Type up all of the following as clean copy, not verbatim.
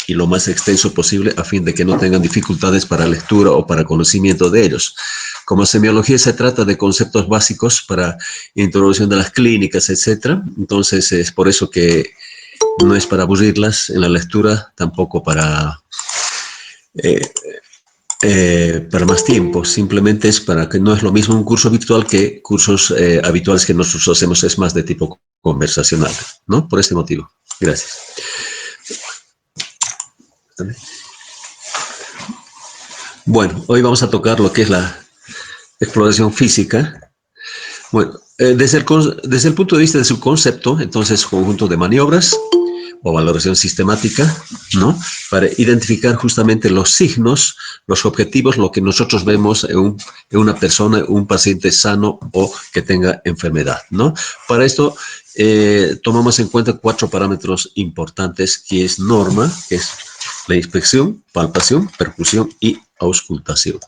y lo más extenso posible a fin de que no tengan dificultades para lectura o para conocimiento de ellos. Como semiología se trata de conceptos básicos para introducción de las clínicas, etcétera, entonces es por eso que no es para aburrirlas en la lectura, tampoco para más tiempo, simplemente es para que no es lo mismo un curso virtual que cursos habituales que nosotros hacemos, es más de tipo conversacional, ¿no? Por este motivo. Gracias. Bueno, hoy vamos a tocar lo que es la exploración física. Bueno, desde el punto de vista de su concepto, entonces, conjunto de maniobras o valoración sistemática, ¿no? Para identificar justamente los signos, los objetivos, lo que nosotros vemos en una persona, un paciente sano o que tenga enfermedad, ¿no? Para esto tomamos en cuenta 4 parámetros importantes, que es norma, que es la inspección, palpación, percusión y auscultación.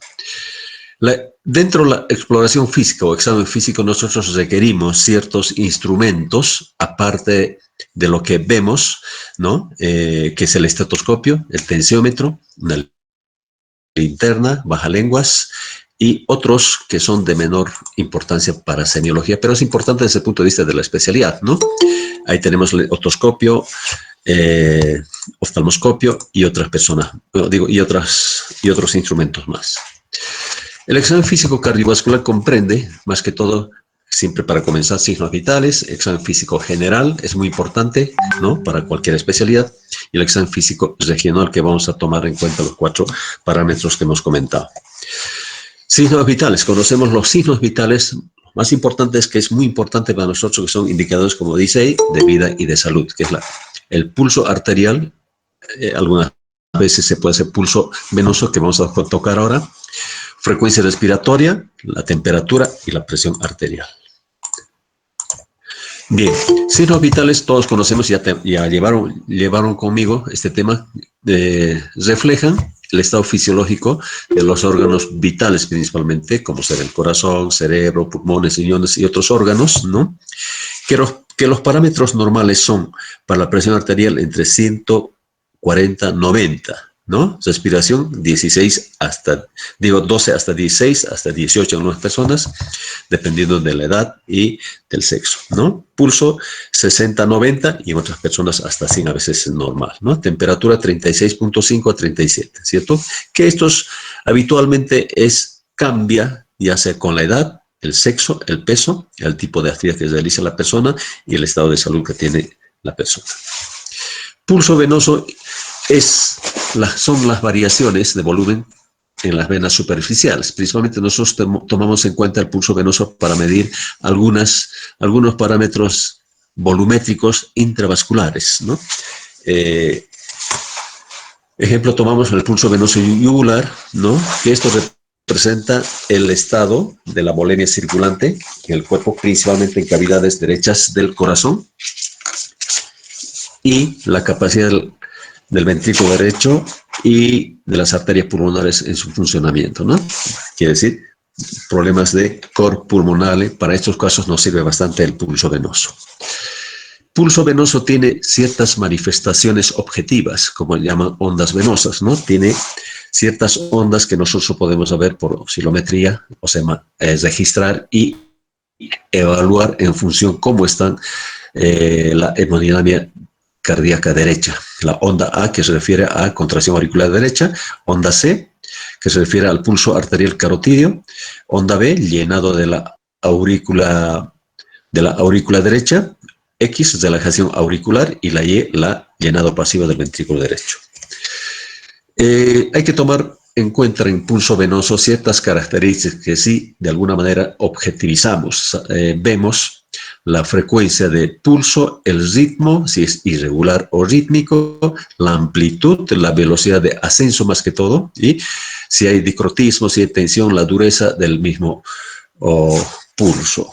Dentro de la exploración física o examen físico, nosotros requerimos ciertos instrumentos, aparte de lo que vemos, ¿no? Que es el estetoscopio, el tensiómetro, una linterna, bajalenguas y otros que son de menor importancia para semiología, pero es importante desde el punto de vista de la especialidad, ¿no? Ahí tenemos el otoscopio, oftalmoscopio y otras personas, y otros instrumentos más. El examen físico cardiovascular comprende, más que todo, siempre para comenzar, signos vitales, examen físico general, es muy importante, ¿no? Para cualquier especialidad, y el examen físico regional, que vamos a tomar en cuenta los 4 parámetros que hemos comentado. Signos vitales, conocemos los signos vitales, lo más importante es que es muy importante para nosotros, que son indicadores, como dice ahí, de vida y de salud, que es el pulso arterial, algunas veces se puede hacer pulso venoso, que vamos a tocar ahora, frecuencia respiratoria, la temperatura y la presión arterial. Bien, signos vitales todos conocemos, ya llevaron conmigo este tema, reflejan el estado fisiológico de los órganos vitales principalmente, como ser el corazón, cerebro, pulmones, riñones y otros órganos, ¿no? Que los parámetros normales son para la presión arterial entre 140 y 90, ¿no? Respiración 12 hasta 16, hasta 18 en algunas personas, dependiendo de la edad y del sexo, ¿no? Pulso 60-90 y en otras personas hasta 100 a veces es normal, ¿no? Temperatura 36.5 a 37, ¿cierto? Que estos habitualmente cambia, ya sea con la edad, el sexo, el peso, el tipo de actividad que realiza la persona y el estado de salud que tiene la persona. Pulso venoso son las variaciones de volumen en las venas superficiales. Principalmente nosotros tomamos en cuenta el pulso venoso para medir algunos parámetros volumétricos intravasculares, ¿no? Ejemplo, tomamos el pulso venoso yugular, ¿no? Que esto representa el estado de la volemia circulante en el cuerpo, principalmente en cavidades derechas del corazón, y la capacidad del ventrículo derecho y de las arterias pulmonares en su funcionamiento, ¿no? Quiere decir, problemas de cor pulmonale. Para estos casos nos sirve bastante el pulso venoso. Pulso venoso tiene ciertas manifestaciones objetivas, como llaman ondas venosas, ¿no? Tiene ciertas ondas que nosotros podemos ver por oscilometría, o sea, registrar y evaluar en función cómo están la hemodinámica cardíaca derecha. La onda A, que se refiere a contracción auricular derecha, onda C, que se refiere al pulso arterial carotídeo, onda B, llenado de la aurícula derecha, X, relajación auricular, y la Y, la llenado pasivo del ventrículo derecho. Hay que tomar en cuenta en pulso venoso ciertas características que sí, de alguna manera, objetivizamos. Vemos la frecuencia de pulso, el ritmo, si es irregular o rítmico, la amplitud, la velocidad de ascenso más que todo, y si hay dicrotismo, si hay tensión, la dureza del mismo pulso.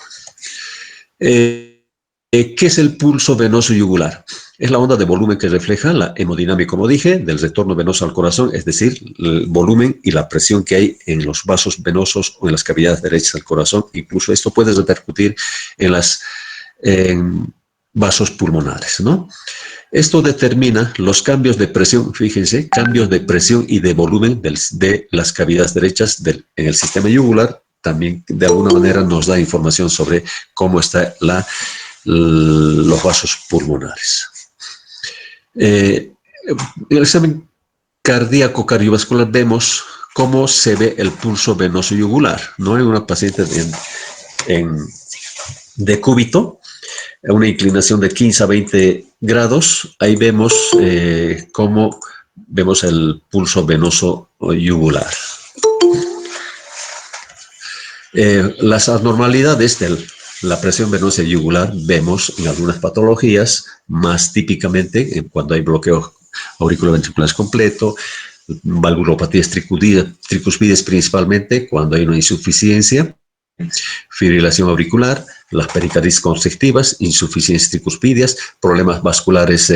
¿Qué es el pulso venoso yugular? Es la onda de volumen que refleja la hemodinámica, como dije, del retorno venoso al corazón, es decir, el volumen y la presión que hay en los vasos venosos o en las cavidades derechas del corazón. Incluso esto puede repercutir en vasos pulmonares, ¿no? Esto determina los cambios de presión, fíjense, cambios de presión y de volumen de las cavidades derechas en el sistema yugular. También de alguna manera nos da información sobre cómo están los vasos pulmonares. En el examen cardíaco cardiovascular vemos cómo se ve el pulso venoso yugular, ¿no? En una paciente en decúbito, una inclinación de 15 a 20 grados, ahí vemos cómo vemos el pulso venoso yugular. Las anormalidades de la presión venosa yugular vemos en algunas patologías, más típicamente cuando hay bloqueo auriculoventriculares completo, valvulopatías tricuspides principalmente, cuando hay una insuficiencia, fibrilación auricular, las pericarditis constrictivas, insuficiencias tricuspidias, problemas vasculares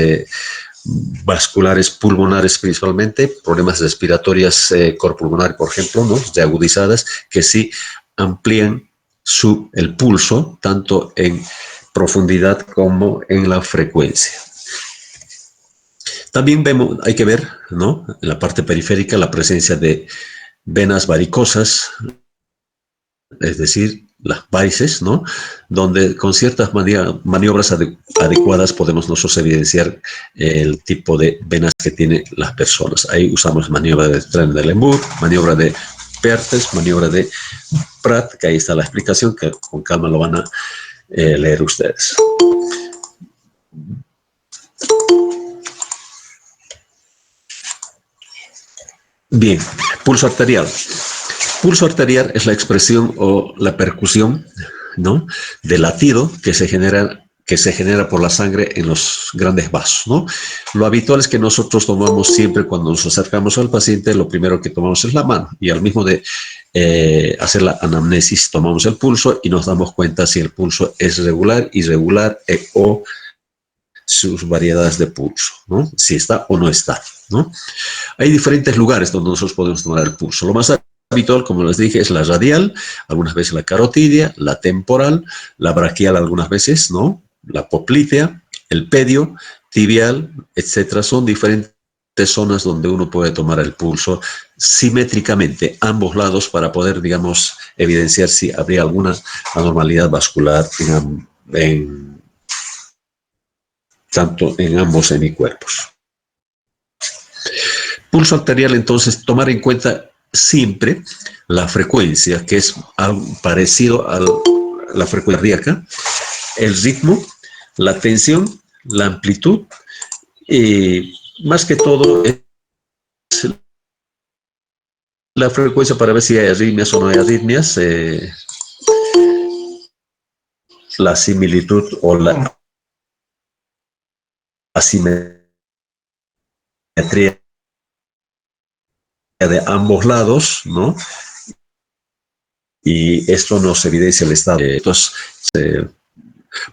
pulmonares principalmente, problemas respiratorias corpulmonares, por ejemplo, ¿no? De agudizadas, que sí amplían el pulso, tanto en profundidad como en la frecuencia. También hay que ver, ¿no? En la parte periférica la presencia de venas varicosas, es decir, las varices, ¿no? Donde con ciertas maniobras adecuadas podemos nosotros evidenciar el tipo de venas que tienen las personas. Ahí usamos maniobra de Trendelenburg, maniobra de Perthes, maniobra de Pratt, que ahí está la explicación, que con calma lo van a leer ustedes. Bien, pulso arterial. Pulso arterial es la expresión o la percusión, ¿no?, de latido que se genera por la sangre en los grandes vasos, ¿no? Lo habitual es que nosotros tomamos siempre, cuando nos acercamos al paciente, lo primero que tomamos es la mano, y al mismo de hacer la anamnesis tomamos el pulso y nos damos cuenta si el pulso es regular, irregular o sus variedades de pulso, ¿no? Si está o no está, ¿no? Hay diferentes lugares donde nosotros podemos tomar el pulso. Lo más habitual, como les dije, es la radial, algunas veces la carotidia, la temporal, la braquial algunas veces, ¿no? La poplitea, el pedio, tibial, etcétera. Son diferentes zonas donde uno puede tomar el pulso simétricamente, ambos lados, para poder, digamos, evidenciar si habría alguna anormalidad vascular tanto en ambos hemicuerpos. Pulso arterial, entonces, tomar en cuenta siempre la frecuencia, que es algo parecido a la frecuencia cardíaca, el ritmo, la tensión, la amplitud, y más que todo es la frecuencia para ver si hay arritmias o no hay arritmias, la similitud o la asimetría de ambos lados, ¿no? Y esto nos evidencia el estado. Entonces,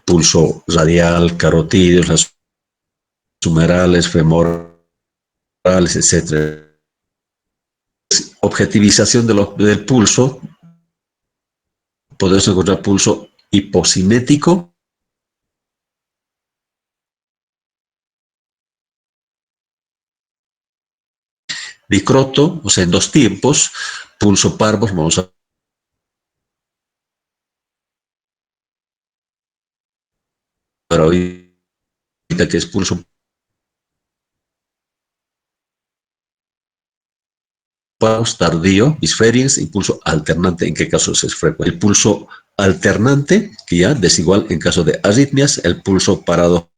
pulso radial, carotídeos, las humerales, femorales, etc. Objetivización del pulso. Podemos encontrar pulso hipocinético, dicroto, o sea, en dos tiempos, pulso parvo, vamos a ver ahorita que es pulso tardío, bisferiens, y pulso alternante, en qué casos es frecuente. El pulso alternante, que ya desigual en caso de arritmias, el pulso paradojal,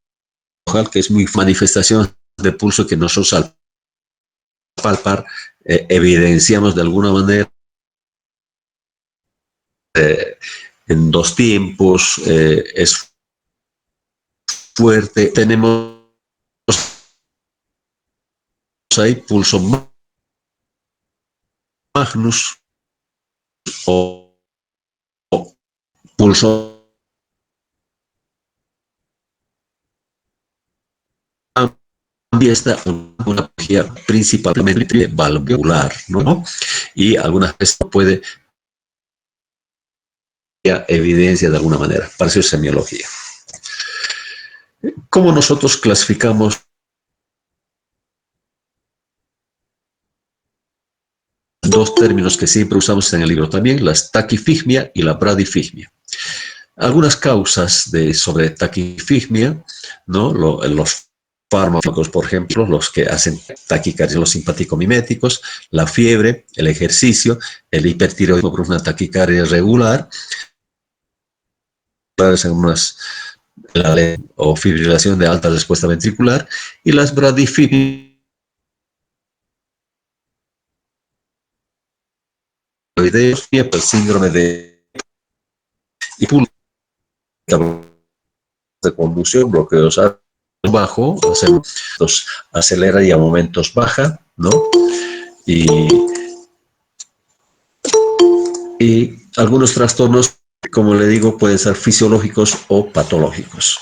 que es muy manifestación de pulso que nosotros al palpar evidenciamos de alguna manera en dos tiempos, es fuerte. Tenemos ahí pulso magnus o pulso esta una patología principalmente valvular, ¿no? Y algunas veces puede evidencia de alguna manera, para eso es semiología. ¿Cómo nosotros clasificamos dos términos que siempre usamos en el libro también, la taquifigmia y la bradifigmia? Algunas causas sobre taquifigmia, ¿no? Los fármacos, por ejemplo, los que hacen taquicardia, los simpático-miméticos, la fiebre, el ejercicio, el hipertiroidismo por una taquicardia regular, o fibrilación de alta respuesta ventricular, y las bradifigmias, el síndrome de de conducción, bloqueos bajo, acelera y a momentos baja, ¿no? Y, y algunos trastornos, como le digo, pueden ser fisiológicos o patológicos.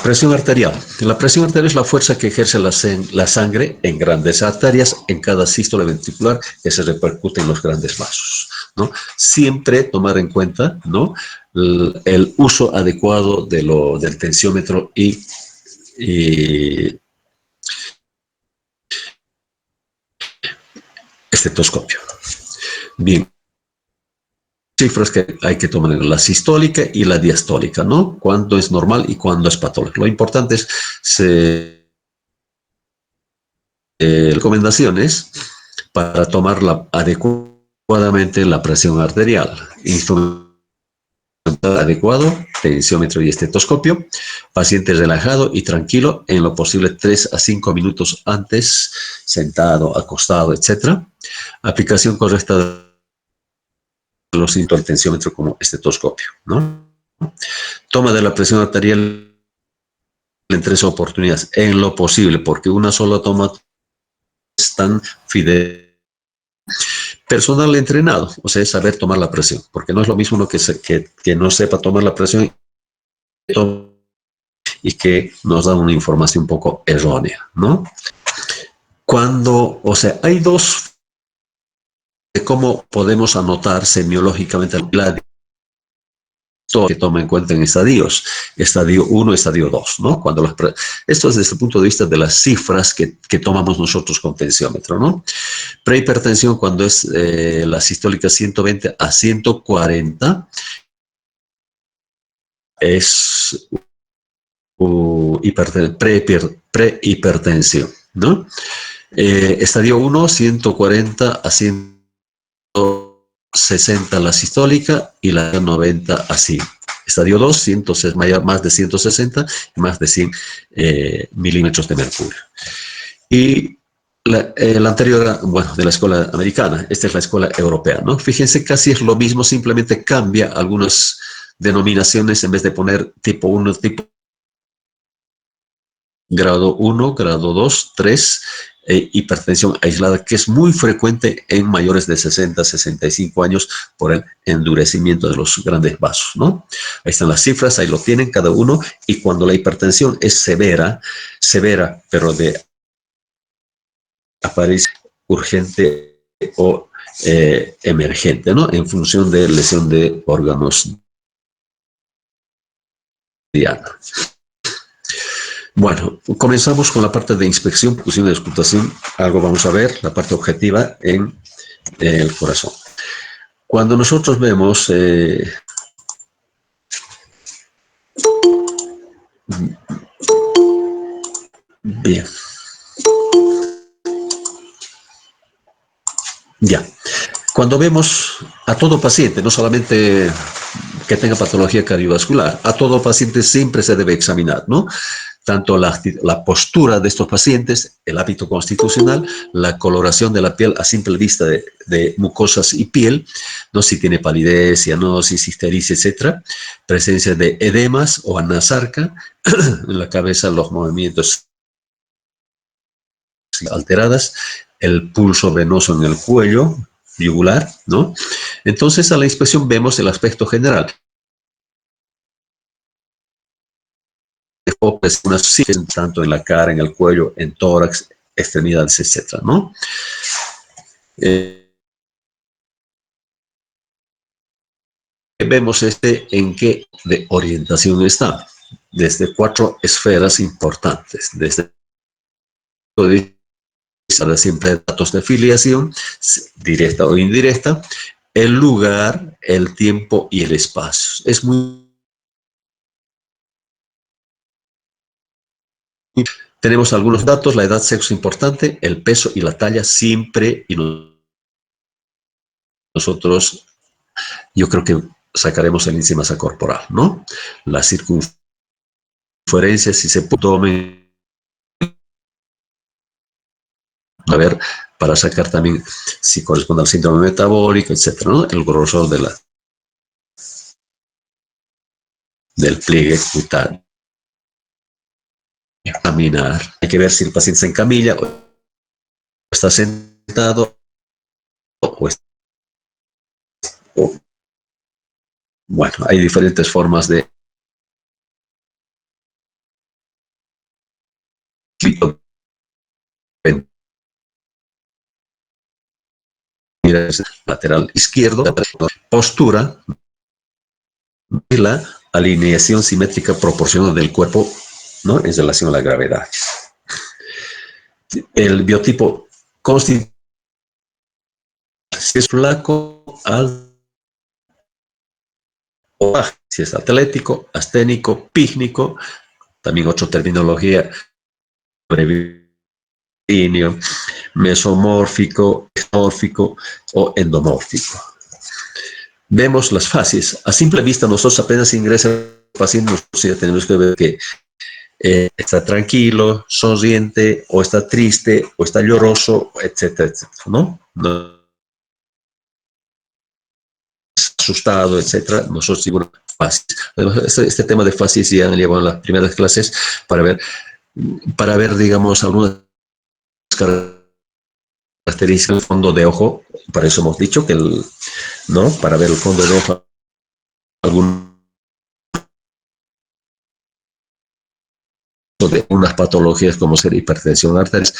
Presión arterial. La presión arterial es la fuerza que ejerce la sangre en grandes arterias en cada sístole ventricular que se repercute en los grandes vasos, ¿no? Siempre tomar en cuenta, ¿no?, el uso adecuado del tensiómetro y estetoscopio. Bien, cifras que hay que tomar en la sistólica y la diastólica, ¿no? Cuándo es normal y cuándo es patológico. Lo importante es recomendaciones para tomar adecuadamente la presión arterial. Instrumento adecuado, tensiómetro y estetoscopio, paciente relajado y tranquilo, en lo posible 3 a 5 minutos antes, sentado, acostado, etc. Aplicación correcta de los síntomas del tensiómetro como estetoscopio, ¿no? Toma de la presión arterial en 3 oportunidades, en lo posible, porque una sola toma es tan fidedigna. Personal entrenado, o sea, saber tomar la presión, porque no es lo mismo uno que no sepa tomar la presión y que nos da una información un poco errónea, ¿no? O sea, hay dos de cómo podemos anotar semiológicamente la que toma en cuenta en estadios, estadio 1, estadio 2, ¿no? Esto es desde el punto de vista de las cifras que tomamos nosotros con tensiómetro, ¿no? Prehipertensión, cuando es la sistólica 120 a 140, es prehipertensión, ¿no? Estadio 1, 140 a 160 la sistólica y la 90 así. Estadio 2, más de 160 y más de 100 milímetros de mercurio. Y la anterior, bueno, de la escuela americana, esta es la escuela europea, ¿no? Fíjense, casi es lo mismo, simplemente cambia algunas denominaciones en vez de poner tipo 1, tipo grado 1, grado 2, 3, hipertensión aislada, que es muy frecuente en mayores de 60, 65 años por el endurecimiento de los grandes vasos, ¿no? Ahí están las cifras, ahí lo tienen cada uno, y cuando la hipertensión es severa, pero de aparece urgente o emergente, ¿no? En función de lesión de órganos diana. Bueno, comenzamos con la parte de inspección, percusión y auscultación. Algo vamos a ver, la parte objetiva en el corazón. Cuando nosotros vemos bien, ya. Cuando vemos a todo paciente, no solamente que tenga patología cardiovascular, a todo paciente siempre se debe examinar, ¿no? Tanto la postura de estos pacientes, el hábito constitucional, la coloración de la piel a simple vista de mucosas y piel, ¿no? Si tiene palidez, cianosis, ictericia, etcétera, presencia de edemas o anasarca, en la cabeza los movimientos alteradas, el pulso venoso en el cuello yugular, ¿no? Entonces, a la inspección vemos el aspecto general. Tanto en la cara, en el cuello, en tórax, extremidades, etcétera, ¿no? vemos en qué de orientación está. Desde 4 esferas importantes. Desde siempre datos de filiación, directa o indirecta, el lugar, el tiempo y el espacio. Es muy... Tenemos algunos datos, la edad, sexo importante, el peso y la talla siempre, y nosotros, yo creo que sacaremos el índice de masa corporal, ¿no? La circunferencia, si se puede, a ver, para sacar también si corresponde al síndrome metabólico, etcétera, ¿no? El grosor del pliegue cutáneo. Caminar. Hay que ver si el paciente está en camilla o está sentado o está... Bueno, hay diferentes formas de lateral izquierdo, postura y la alineación simétrica proporcional del cuerpo, ¿no? En relación a la gravedad. El biotipo constituye si es flaco, alto o bajo, si es atlético, asténico, pícnico, también otra terminología, brevilíneo, mesomórfico, ectomórfico o endomórfico. Vemos las fases. A simple vista, nosotros apenas ingresa el paciente, nosotros ya tenemos que ver que está tranquilo, sonriente, o está triste, o está lloroso, etcétera, etcétera, ¿no? No asustado, etcétera. Nosotros digo fases. Este tema de fases ya han llevado en las primeras clases para ver, digamos, algunas características del fondo de ojo. Para eso hemos dicho que ¿no? Para ver el fondo de ojo, de unas patologías como ser hipertensión arterial,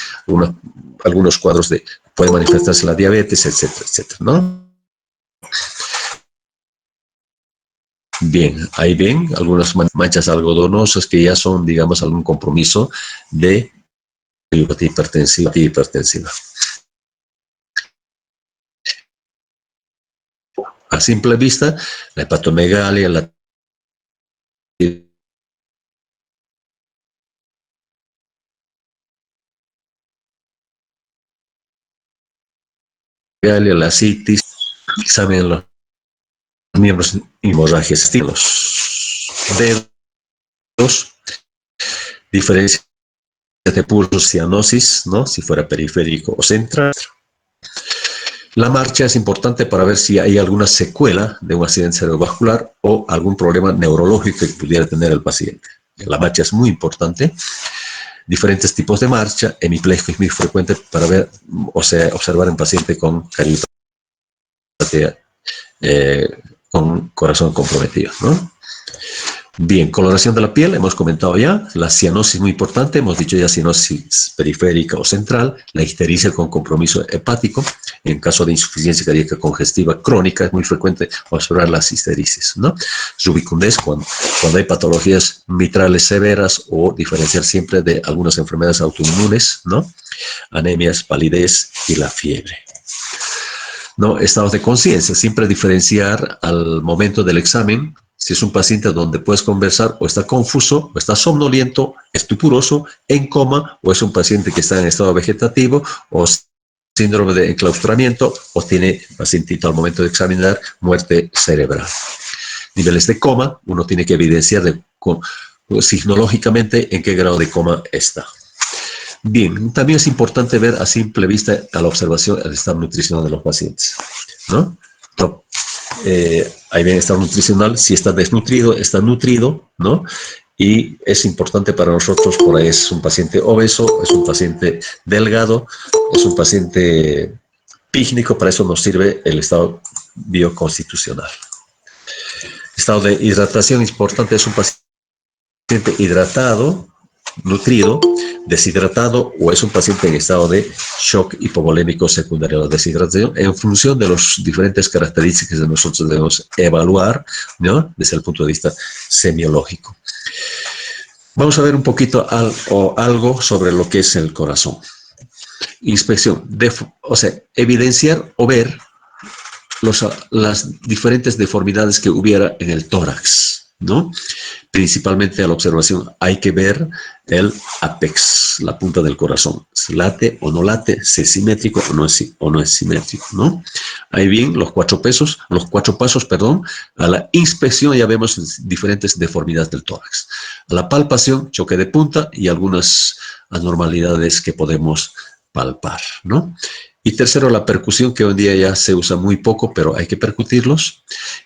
algunos cuadros puede manifestarse la diabetes, etcétera, etcétera, ¿no? Bien, ahí ven algunas manchas algodonosas que ya son, digamos, algún compromiso de hipertensiva. A simple vista, la hepatomegalia, la citis, examen los miembros hemorragias, los dedos, diferencia de pulso, cianosis, ¿no? Si fuera periférico o central. La marcha es importante para ver si hay alguna secuela de un accidente cerebrovascular o algún problema neurológico que pudiera tener el paciente. La marcha es muy importante. Diferentes tipos de marcha, hemiplegia es muy frecuente para ver, o sea, observar en paciente con cardiopatía, con corazón comprometido, ¿no? Bien, coloración de la piel, hemos comentado ya, la cianosis muy importante, hemos dicho ya cianosis periférica o central, la ictericia con compromiso hepático, en caso de insuficiencia cardíaca congestiva crónica, es muy frecuente observar las ictericia, ¿no? Rubicundez, cuando hay patologías mitrales severas o diferenciar siempre de algunas enfermedades autoinmunes, ¿no? Anemias, palidez y la fiebre. ¿No? Estados de conciencia, siempre diferenciar al momento del examen si es un paciente donde puedes conversar o está confuso, o está somnoliento, estupuroso, en coma, o es un paciente que está en estado vegetativo, o síndrome de enclaustramiento, o tiene pacientito al momento de examinar muerte cerebral. Niveles de coma, uno tiene que evidenciar signológicamente en qué grado de coma está. Bien, también es importante ver a simple vista a la observación el estado nutricional de los pacientes, ¿no? Ahí ven el estado nutricional, si está desnutrido, está nutrido, ¿no? Y es importante para nosotros, por ahí es un paciente obeso, es un paciente delgado, es un paciente pícnico, para eso nos sirve el estado bioconstitucional. Estado de hidratación importante, es un paciente hidratado, nutrido, deshidratado o es un paciente en estado de shock hipovolémico secundario a la deshidratación, en función de las diferentes características que nosotros debemos evaluar, ¿no?, desde el punto de vista semiológico. Vamos a ver un poquito algo sobre lo que es el corazón. Inspección, o sea, evidenciar o ver las diferentes deformidades que hubiera en el tórax, ¿no? Principalmente a la observación hay que ver el apex, la punta del corazón, si late o no late, si es simétrico o no es simétrico, ¿no? Ahí bien, los cuatro pasos, a la inspección ya vemos diferentes deformidades del tórax. A la palpación, choque de punta y algunas anormalidades que podemos palpar, ¿no? Y tercero, la percusión, que hoy en día ya se usa muy poco, pero hay que percutirlos.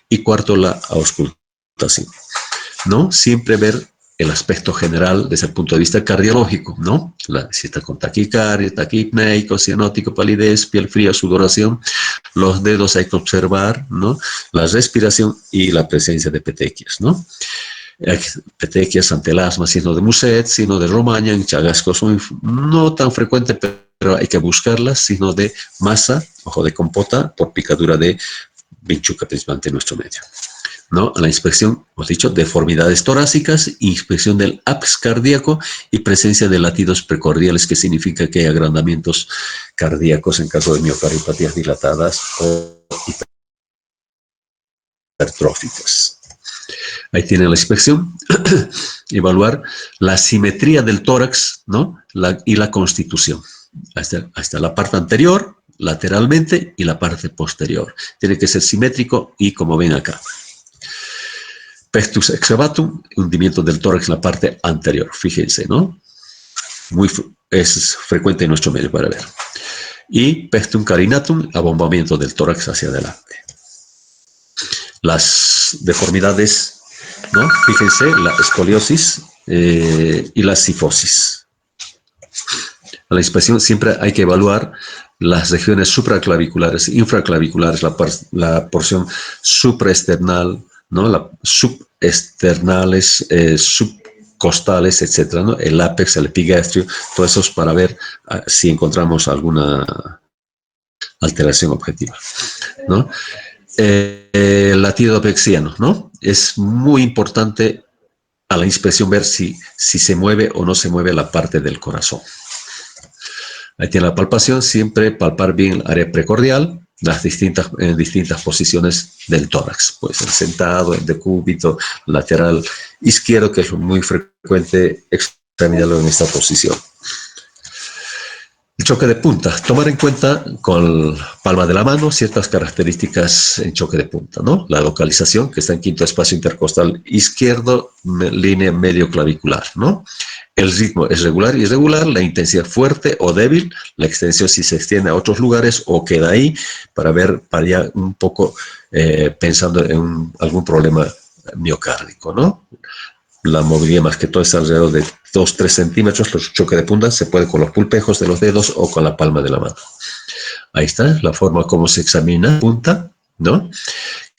Y cuarto, la auscultación, ¿no? Siempre ver el aspecto general desde el punto de vista cardiológico, ¿no? Si está con taquicardia, taquipneico, cianótico, palidez, piel fría, sudoración. Los dedos hay que observar, ¿no? La respiración y la presencia de petequias, ¿no? Petequias ante el asma, signo de Muset, signo de Romaña, en Chagasco son no tan frecuentes, pero hay que buscarlas, signo de masa, ojo de compota, por picadura de vinchuca, principalmente en nuestro medio, ¿no? A la inspección, hemos dicho, deformidades torácicas, inspección del apex cardíaco y presencia de latidos precordiales, que significa que hay agrandamientos cardíacos en caso de miocardiopatías dilatadas o hipertróficas. Ahí tienen la inspección. Evaluar la simetría del tórax, ¿no? Y la constitución. Hasta la parte anterior, lateralmente, y la parte posterior. Tiene que ser simétrico y como ven acá. Pectus excavatum, hundimiento del tórax en la parte anterior. Fíjense, ¿no? Es frecuente en nuestro medio para ver. Y pectum carinatum, abombamiento del tórax hacia adelante. Las deformidades, ¿no? Fíjense, la escoliosis y la cifosis. A la inspección siempre hay que evaluar las regiones supraclaviculares, infraclaviculares, la porción supraesternal, ¿no? La subesternales, subcostales, etcétera, ¿no? El ápex, el epigastrio, todo eso es para ver si encontramos alguna alteración objetiva, ¿no? El latido apexiano, ¿no? Es muy importante a la inspección ver si se mueve o no se mueve la parte del corazón. Ahí tiene la palpación, siempre palpar bien el área precordial, en distintas posiciones del tórax, pues el sentado, el decúbito, lateral izquierdo, que es muy frecuente examinarlo en esta posición. El choque de punta, tomar en cuenta con palma de la mano ciertas características en choque de punta, ¿no? La localización, que está en quinto espacio intercostal izquierdo, línea medio clavicular, ¿no? El ritmo es regular y irregular, la intensidad fuerte o débil, la extensión si se extiende a otros lugares o queda ahí, para ver, para ya un poco pensando en algún problema miocárdico, ¿no? La movilidad más que todo es alrededor de 2-3 centímetros, los choques de punta se puede con los pulpejos de los dedos o con la palma de la mano. Ahí está la forma como se examina punta, ¿no?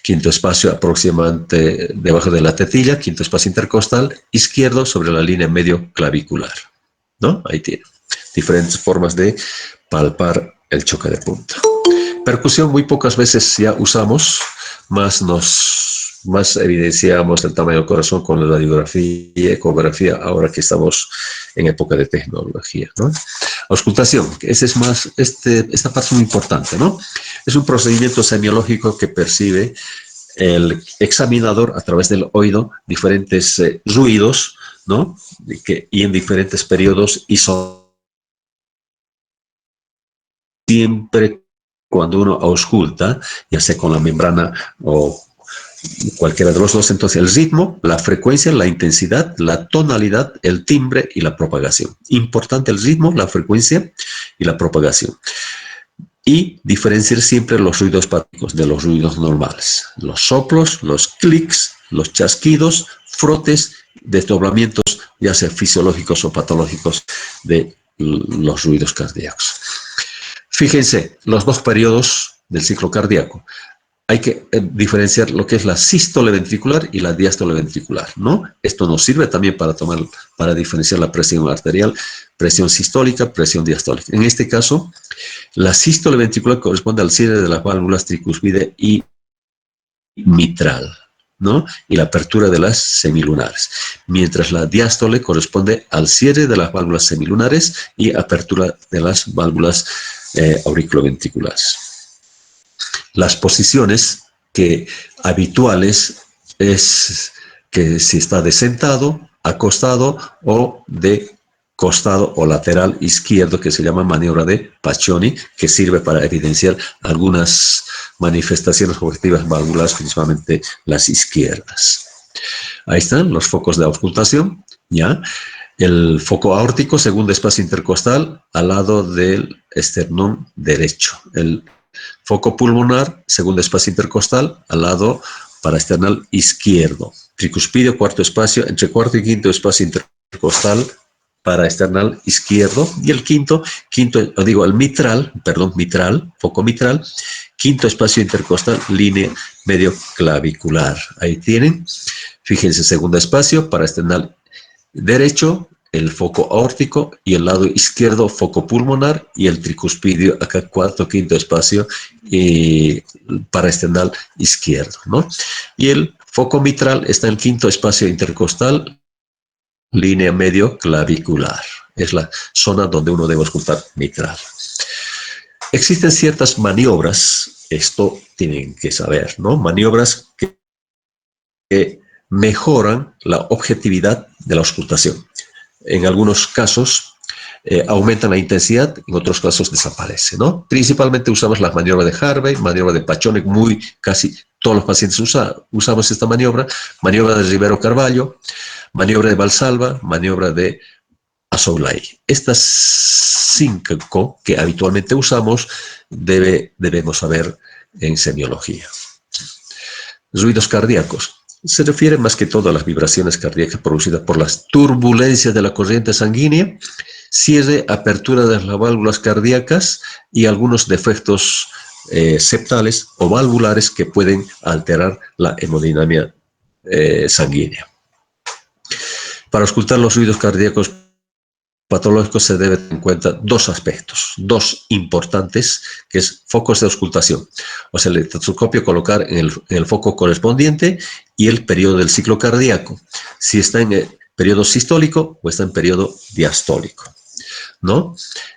Quinto espacio aproximadamente debajo de la tetilla, quinto espacio intercostal, izquierdo sobre la línea medio clavicular, ¿no? Ahí tiene diferentes formas de palpar el choque de punta. Percusión muy pocas veces ya usamos, más evidenciamos el tamaño del corazón con la radiografía y ecografía, ahora que estamos en época de tecnología, ¿no? Auscultación, esta parte es muy importante, ¿no? Es un procedimiento semiológico que percibe el examinador a través del oído diferentes ruidos, ¿no? Y en diferentes periodos, y son siempre cuando uno ausculta, ya sea con la membrana o cualquiera de los dos, entonces el ritmo, la frecuencia, la intensidad, la tonalidad, el timbre y la propagación. Importante el ritmo, la frecuencia y la propagación. Y diferenciar siempre los ruidos patónicos de los ruidos normales. Los soplos, los clics, los chasquidos, frotes, desdoblamientos, ya sea fisiológicos o patológicos, de los ruidos cardíacos. Fíjense, los dos periodos del ciclo cardíaco. hay que diferenciar lo que es la sístole ventricular y la diástole ventricular, ¿no? Esto nos sirve también para diferenciar la presión arterial, presión sistólica, presión diastólica. En este caso, la sístole ventricular corresponde al cierre de las válvulas tricuspide y mitral, ¿no? Y la apertura de las semilunares, mientras la diástole corresponde al cierre de las válvulas semilunares y apertura de las válvulas auriculoventriculares. Las posiciones habituales es que si está de sentado, acostado o de costado o lateral izquierdo, que se llama maniobra de Paccioni, que sirve para evidenciar algunas manifestaciones objetivas valvulares, principalmente las izquierdas. Ahí están los focos de auscultación, ¿ya? El foco aórtico, segundo espacio intercostal, al lado del esternón derecho. El foco pulmonar, segundo espacio intercostal, al lado paraesternal izquierdo. Tricuspidio, cuarto espacio, entre cuarto y quinto espacio intercostal, paraesternal izquierdo. Y el mitral, foco mitral, quinto espacio intercostal, línea medio clavicular. Ahí tienen. Fíjense, segundo espacio, paraesternal derecho, el foco aórtico, y el lado izquierdo, foco pulmonar, y el tricuspidio, acá cuarto, quinto espacio, paraesternal izquierdo, ¿no? Y el foco mitral está en el quinto espacio intercostal, línea medio clavicular. Es la zona donde uno debe auscultar mitral. Existen ciertas maniobras, esto tienen que saber, ¿no? Maniobras que mejoran la objetividad de la auscultación. En algunos casos aumentan la intensidad, en otros casos desaparece, ¿no? Principalmente usamos las maniobras de Harvey, maniobra de Paccioni, casi todos los pacientes usamos esta maniobra de Rivero Carvalho, maniobra de Valsalva, maniobra de Azoulay. Estas 5 que habitualmente usamos debemos saber en semiología. Ruidos cardíacos. Se refiere más que todo a las vibraciones cardíacas producidas por las turbulencias de la corriente sanguínea, cierre, apertura de las válvulas cardíacas y algunos defectos septales o valvulares que pueden alterar la hemodinámica sanguínea. Para auscultar los ruidos cardíacos patológicos se deben tener en cuenta 2 aspectos, 2 importantes, que es focos de auscultación. O sea, el estetoscopio colocar en el foco correspondiente y el periodo del ciclo cardíaco, si está en el periodo sistólico o está en periodo diastólico, ¿no?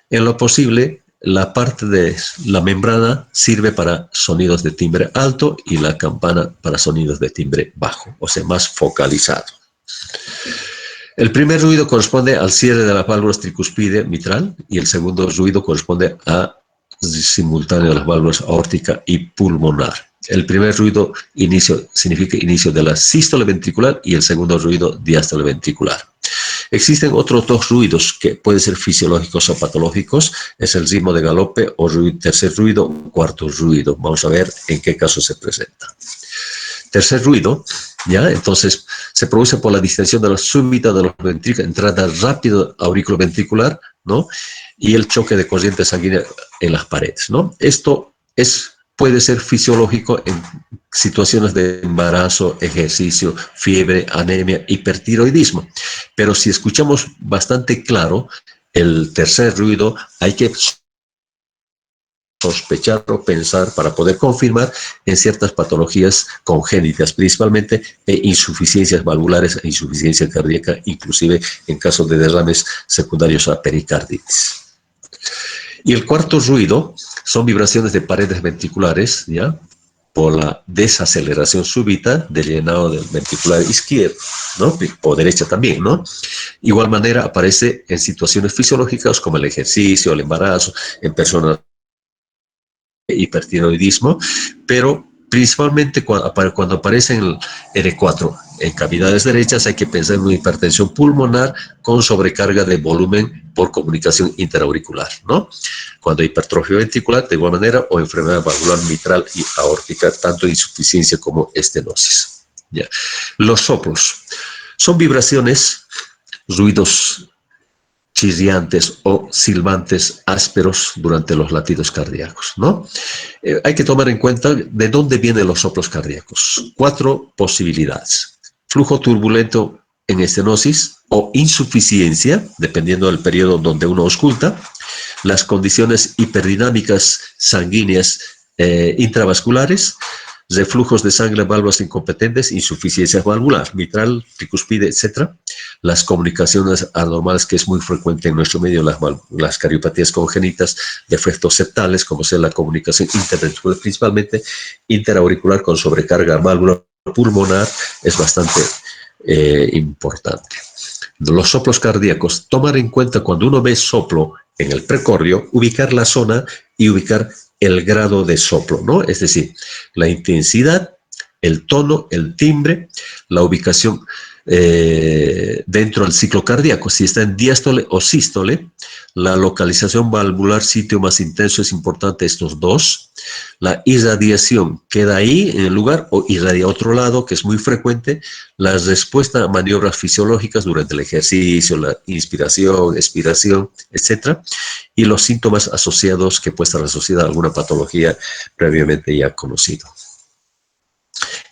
En lo posible, la parte de la membrana sirve para sonidos de timbre alto y la campana para sonidos de timbre bajo, o sea, más focalizado. El primer ruido corresponde al cierre de las válvulas tricuspide mitral y el segundo ruido corresponde a simultáneo de las válvulas aórtica y pulmonar. El primer ruido significa inicio de la sístole ventricular y el segundo ruido diástole ventricular. Existen otros 2 ruidos que pueden ser fisiológicos o patológicos, es el ritmo de galope o tercer ruido, cuarto ruido. Vamos a ver en qué caso se presenta. Tercer ruido, ¿ya? Entonces, se produce por la distensión de la súbita de los ventrículos, entrada rápida auriculoventricular, ¿no? Y el choque de corriente sanguínea en las paredes, ¿no? Esto puede ser fisiológico en situaciones de embarazo, ejercicio, fiebre, anemia, hipertiroidismo. Pero si escuchamos bastante claro el tercer ruido, hay que sospechar o pensar para poder confirmar en ciertas patologías congénitas, principalmente insuficiencias valvulares e insuficiencia cardíaca, inclusive en casos de derrames secundarios a pericarditis. Y el cuarto ruido son vibraciones de paredes ventriculares, ¿ya? Por la desaceleración súbita del llenado del ventricular izquierdo, ¿no? O derecha también, ¿no? Igual manera aparece en situaciones fisiológicas como el ejercicio, el embarazo, en personas hipertiroidismo, pero principalmente cuando aparece en el R4 en cavidades derechas hay que pensar en una hipertensión pulmonar con sobrecarga de volumen por comunicación interauricular, ¿no? Cuando hay hipertrofia ventricular de igual manera o enfermedad valvular mitral y aórtica, tanto insuficiencia como estenosis. ¿Ya? Los soplos son vibraciones, ruidos chillantes o silbantes ásperos durante los latidos cardíacos, ¿no? Hay que tomar en cuenta de dónde vienen los soplos cardíacos. 4 posibilidades. Flujo turbulento en estenosis o insuficiencia, dependiendo del periodo donde uno ausculta, las condiciones hiperdinámicas sanguíneas intravasculares, reflujos de sangre, válvulas incompetentes, insuficiencia valvular, mitral, tricuspide, etc. Las comunicaciones anormales, que es muy frecuente en nuestro medio, las cardiopatías congénitas, defectos septales, como sea la comunicación interventricular, principalmente interauricular con sobrecarga válvula pulmonar, es bastante importante. Los soplos cardíacos, tomar en cuenta cuando uno ve soplo en el precordio, ubicar la zona y ubicar el grado de soplo, ¿no? Es decir, la intensidad, el tono, el timbre, la ubicación dentro del ciclo cardíaco, si está en diástole o sístole, la localización valvular, sitio más intenso, es importante estos dos, la irradiación queda ahí en el lugar o irradia a otro lado, que es muy frecuente, la respuesta a maniobras fisiológicas durante el ejercicio, la inspiración, expiración, etcétera, y los síntomas asociados que puede estar asociada a alguna patología previamente ya conocida.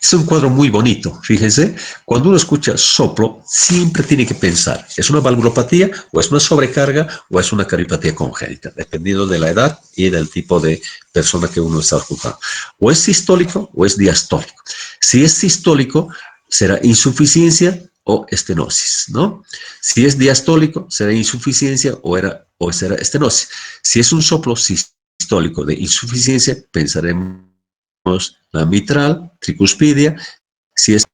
Es un cuadro muy bonito, fíjense, cuando uno escucha soplo, siempre tiene que pensar, ¿es una valvulopatía o es una sobrecarga o es una cardiopatía congénita? Dependiendo de la edad y del tipo de persona que uno está escuchando. O es sistólico o es diastólico. Si es sistólico, será insuficiencia o estenosis, ¿no? Si es diastólico, será insuficiencia o será estenosis. Si es un soplo sistólico de insuficiencia, pensaremos la mitral, tricuspidia. Si es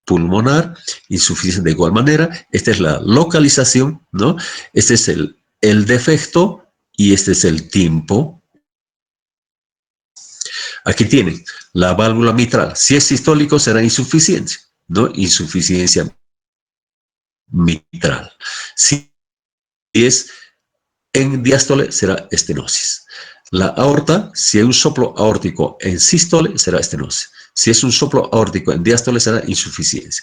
pulmonar, insuficiencia de igual manera. Esta es la localización, ¿no? Este es el defecto y este es el tiempo. Aquí tienen la válvula mitral. Si es sistólico, será insuficiencia, ¿no? Insuficiencia mitral. Si es en diástole, será estenosis. La aorta, si hay un soplo aórtico en sístole, será estenosis. Si es un soplo aórtico en diástole, será insuficiencia.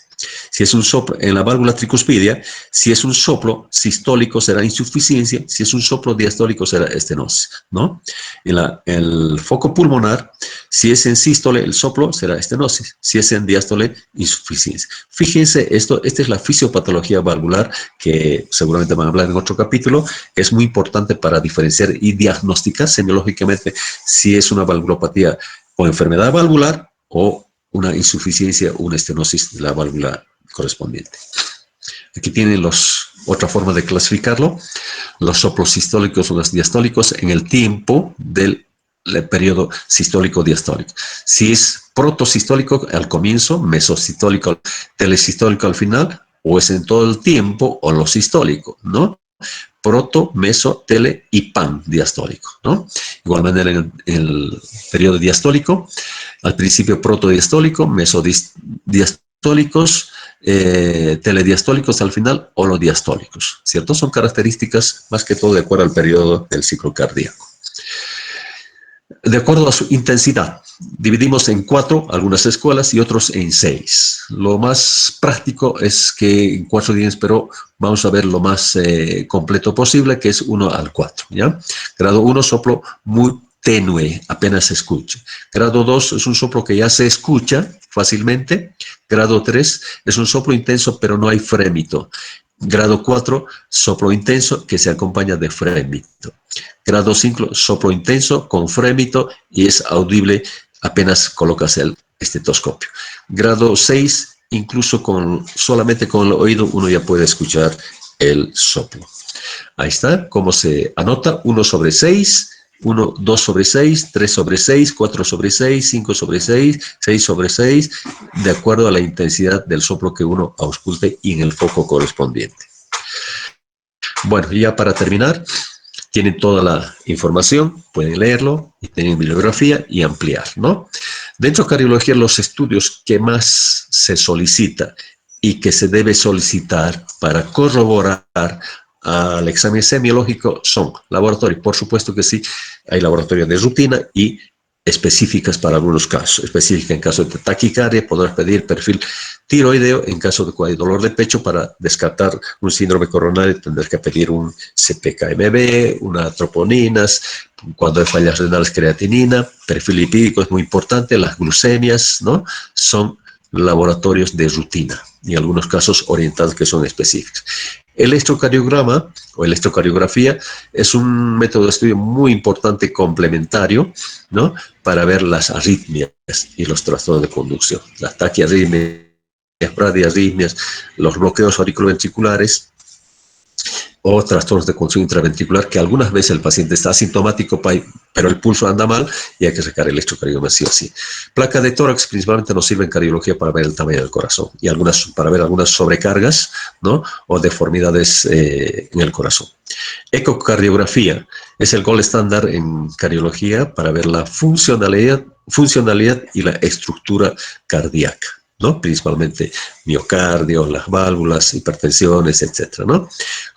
Si es un soplo en la válvula tricuspidia, si es un soplo sistólico, será insuficiencia. Si es un soplo diastólico, será estenosis, ¿no? El foco pulmonar, si es en sístole, el soplo será estenosis. Si es en diástole, insuficiencia. Fíjense, esta es la fisiopatología valvular, que seguramente van a hablar en otro capítulo. Es muy importante para diferenciar y diagnosticar semiológicamente si es una valvulopatía o enfermedad valvular o una insuficiencia o una estenosis de la válvula correspondiente. Aquí tienen otra forma de clasificarlo, los soplos sistólicos o los diastólicos en el tiempo del periodo sistólico-diastólico. Si es protosistólico al comienzo, mesosistólico, telesistólico al final, o es en todo el tiempo, o lo sistólico, ¿no? Proto, meso, tele y pan diastólico, ¿no? Igual manera en el periodo diastólico, al principio protodiastólico, mesodiastólicos, telediastólicos al final, holodiastólicos, ¿cierto? Son características más que todo de acuerdo al periodo del ciclo cardíaco. De acuerdo a su intensidad, dividimos en 4 algunas escuelas y otros en 6. Lo más práctico es que en 4 días, pero vamos a ver lo más completo posible, que es 1 al 4, ¿ya? Grado 1, soplo muy tenue, apenas se escucha. Grado 2 es un soplo que ya se escucha fácilmente. Grado 3 es un soplo intenso, pero no hay frémito. Grado 4, soplo intenso que se acompaña de frémito. Grado 5, soplo intenso con frémito y es audible apenas colocas el estetoscopio. Grado 6, incluso solamente con el oído uno ya puede escuchar el soplo. Ahí está, cómo se anota: 1 sobre 6, 1, 2 sobre 6, 3 sobre 6, 4 sobre 6, 5 sobre 6, 6 sobre 6, de acuerdo a la intensidad del soplo que uno ausculte y en el foco correspondiente. Bueno, ya para terminar, tienen toda la información, pueden leerlo y tienen bibliografía y ampliar, ¿no? Dentro de cardiología, los estudios que más se solicita y que se debe solicitar para corroborar al examen semiológico son laboratorios. Por supuesto que sí, hay laboratorios de rutina y específicas para algunos casos. Específica en caso de taquicardia, podrás pedir perfil tiroideo. En caso de que hay dolor de pecho, para descartar un síndrome coronario, tendrás que pedir un CPKMB, una troponinas. Cuando hay fallas renales, creatinina. Perfil lipídico es muy importante. Las glucemias, ¿no? Son laboratorios de rutina, y en algunos casos orientados que son específicos. El electrocardiograma o electrocardiografía es un método de estudio muy importante complementario, ¿no? Para ver las arritmias y los trastornos de conducción, las taquiarritmias, bradiarritmias, los bloqueos auriculoventriculares o trastornos de conducción intraventricular, que algunas veces el paciente está asintomático, pero el pulso anda mal y hay que sacar el electrocardiograma sí o sí. Placa de tórax principalmente nos sirve en cardiología para ver el tamaño del corazón y para ver algunas sobrecargas, ¿no? O deformidades en el corazón. Ecocardiografía es el gold estándar en cardiología para ver la funcionalidad y la estructura cardíaca, ¿no? Principalmente miocardio, las válvulas, hipertensiones, etcétera, ¿no?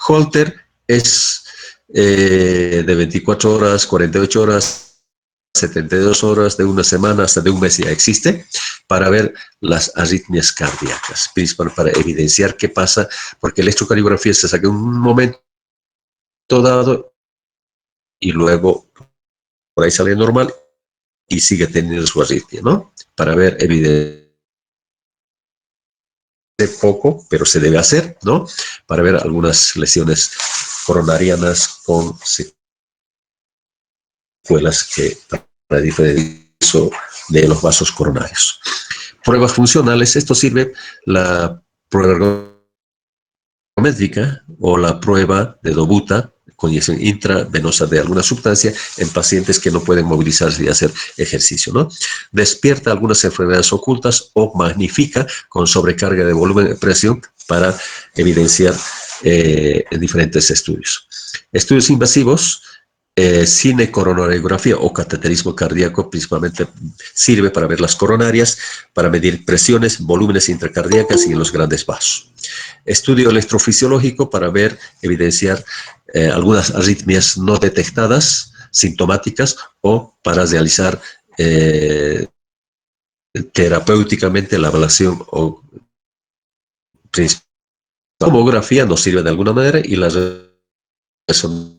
Holter es de 24 horas, 48 horas, 72 horas, de una semana hasta de un mes ya existe, para ver las arritmias cardíacas, principalmente para evidenciar qué pasa, porque la electrocardiografía se saca en un momento dado y luego por ahí sale normal y sigue teniendo su arritmia, ¿no? Para ver evidencia poco, pero se debe hacer, ¿no? Para ver algunas lesiones coronarianas con secuelas que para diferenciar de los vasos coronarios. Pruebas funcionales, esto sirve la prueba ergométrica o la prueba de Dobuta con inyección intravenosa de alguna sustancia en pacientes que no pueden movilizarse y hacer ejercicio, ¿no? Despierta algunas enfermedades ocultas o magnifica con sobrecarga de volumen de presión para evidenciar en diferentes estudios. Estudios invasivos, cinecoronariografía o cateterismo cardíaco principalmente sirve para ver las coronarias, para medir presiones, volúmenes intracardíacas y en los grandes vasos. Estudio electrofisiológico para ver, evidenciar algunas arritmias no detectadas, sintomáticas, o para realizar terapéuticamente la ablación o tomografía nos sirve de alguna manera, y la resonancia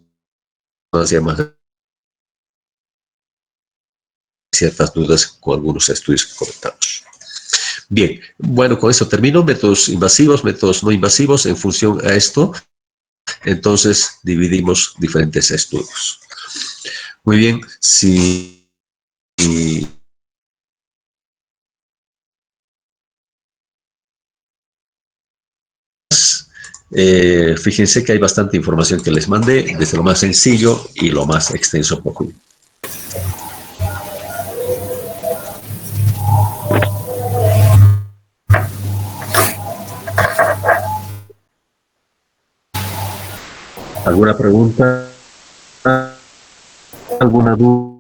más ciertas dudas con algunos estudios que comentamos. Bien, bueno, con eso termino. Métodos invasivos, métodos no invasivos. En función a esto, entonces dividimos diferentes estudios. Muy bien, si fíjense que hay bastante información que les mandé, desde lo más sencillo y lo más extenso posible. ¿Alguna pregunta? ¿Alguna duda?